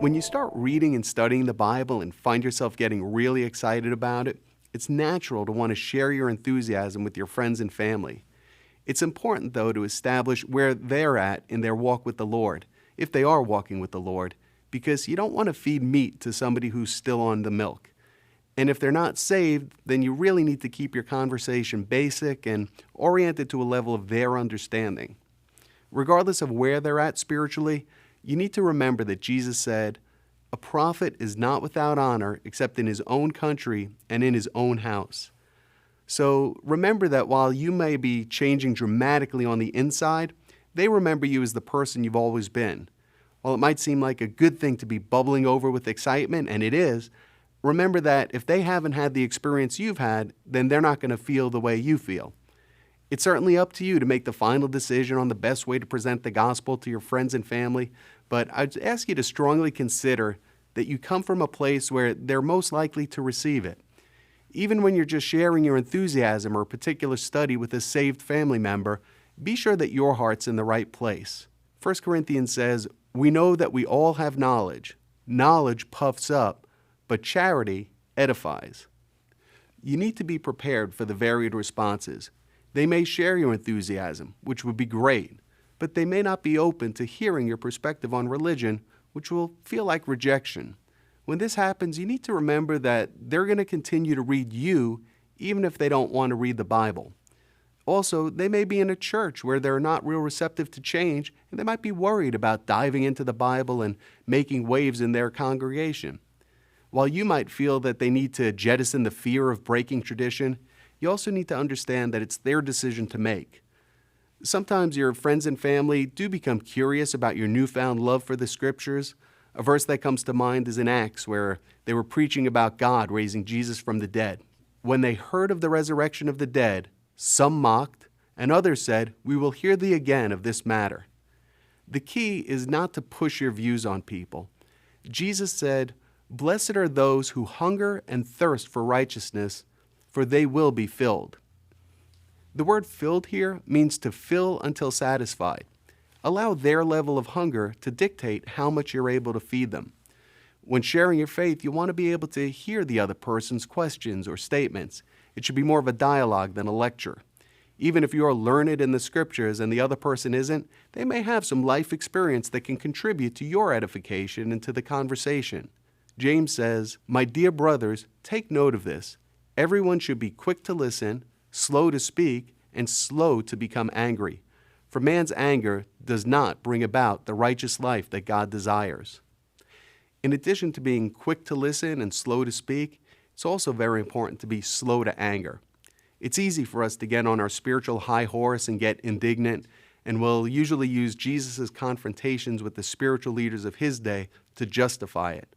When you start reading and studying the Bible and find yourself getting really excited about it, it's natural to want to share your enthusiasm with your friends and family. It's important, though, to establish where they're at in their walk with the Lord, if they are walking with the Lord, because you don't want to feed meat to somebody who's still on the milk. And if they're not saved, then you really need to keep your conversation basic and oriented to a level of their understanding. Regardless of where they're at spiritually, you need to remember that Jesus said, "A prophet is not without honor except in his own country and in his own house." So remember that while you may be changing dramatically on the inside, they remember you as the person you've always been. While it might seem like a good thing to be bubbling over with excitement, and it is, remember that if they haven't had the experience you've had, then they're not going to feel the way you feel. It's certainly up to you to make the final decision on the best way to present the gospel to your friends and family, but I'd ask you to strongly consider that you come from a place where they're most likely to receive it. Even when you're just sharing your enthusiasm or a particular study with a saved family member, be sure that your heart's in the right place. 1 Corinthians says, "We know that we all have knowledge. Knowledge puffs up, but charity edifies." You need to be prepared for the varied responses. They may share your enthusiasm, which would be great, but they may not be open to hearing your perspective on religion, which will feel like rejection. When this happens, you need to remember that they're going to continue to read you, even if they don't want to read the Bible. Also, they may be in a church where they're not real receptive to change, and they might be worried about diving into the Bible and making waves in their congregation. While you might feel that they need to jettison the fear of breaking tradition, you also need to understand that it's their decision to make. Sometimes your friends and family do become curious about your newfound love for the Scriptures. A verse that comes to mind is in Acts, where they were preaching about God raising Jesus from the dead. When they heard of the resurrection of the dead, some mocked, and others said, "We will hear thee again of this matter." The key is not to push your views on people. Jesus said, "Blessed are those who hunger and thirst for righteousness, for they will be filled." The word "filled" here means to fill until satisfied. Allow their level of hunger to dictate how much you're able to feed them. When sharing your faith, you want to be able to hear the other person's questions or statements. It should be more of a dialogue than a lecture. Even if you're learned in the Scriptures and the other person isn't, they may have some life experience that can contribute to your edification and to the conversation. James says, "My dear brothers, take note of this. Everyone should be quick to listen, slow to speak, and slow to become angry. For man's anger does not bring about the righteous life that God desires." In addition to being quick to listen and slow to speak, it's also very important to be slow to anger. It's easy for us to get on our spiritual high horse and get indignant, and we'll usually use Jesus' confrontations with the spiritual leaders of his day to justify it.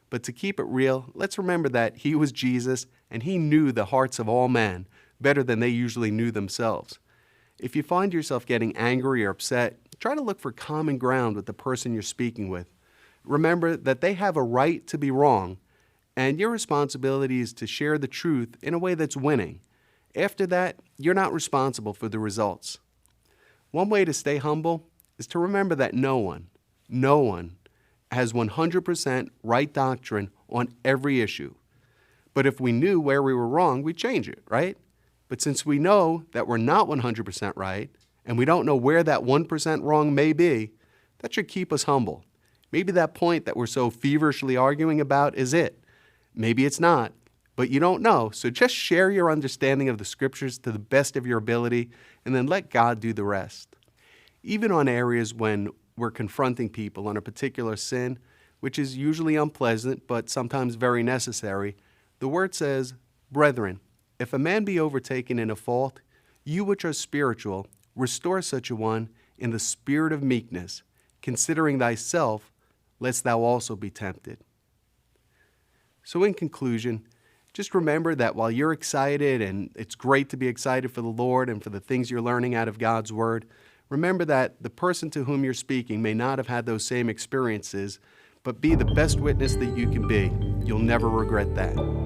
But to keep it real, let's remember that he was Jesus and he knew the hearts of all men better than they usually knew themselves. If you find yourself getting angry or upset, try to look for common ground with the person you're speaking with. Remember that they have a right to be wrong, and your responsibility is to share the truth in a way that's winning. After that, you're not responsible for the results. One way to stay humble is to remember that no one has 100% right doctrine on every issue. But if we knew where we were wrong, we'd change it, right? But since we know that we're not 100% right, and we don't know where that 1% wrong may be, that should keep us humble. Maybe that point that we're so feverishly arguing about is it. Maybe it's not, but you don't know. So just share your understanding of the Scriptures to the best of your ability, and then let God do the rest. Even on areas when we're confronting people on a particular sin, which is usually unpleasant but sometimes very necessary, the Word says, "Brethren, if a man be overtaken in a fault, you which are spiritual, restore such a one in the spirit of meekness, considering thyself, lest thou also be tempted." So in conclusion, just remember that while you're excited, and it's great to be excited for the Lord and for the things you're learning out of God's Word, remember that the person to whom you're speaking may not have had those same experiences, but be the best witness that you can be. You'll never regret that.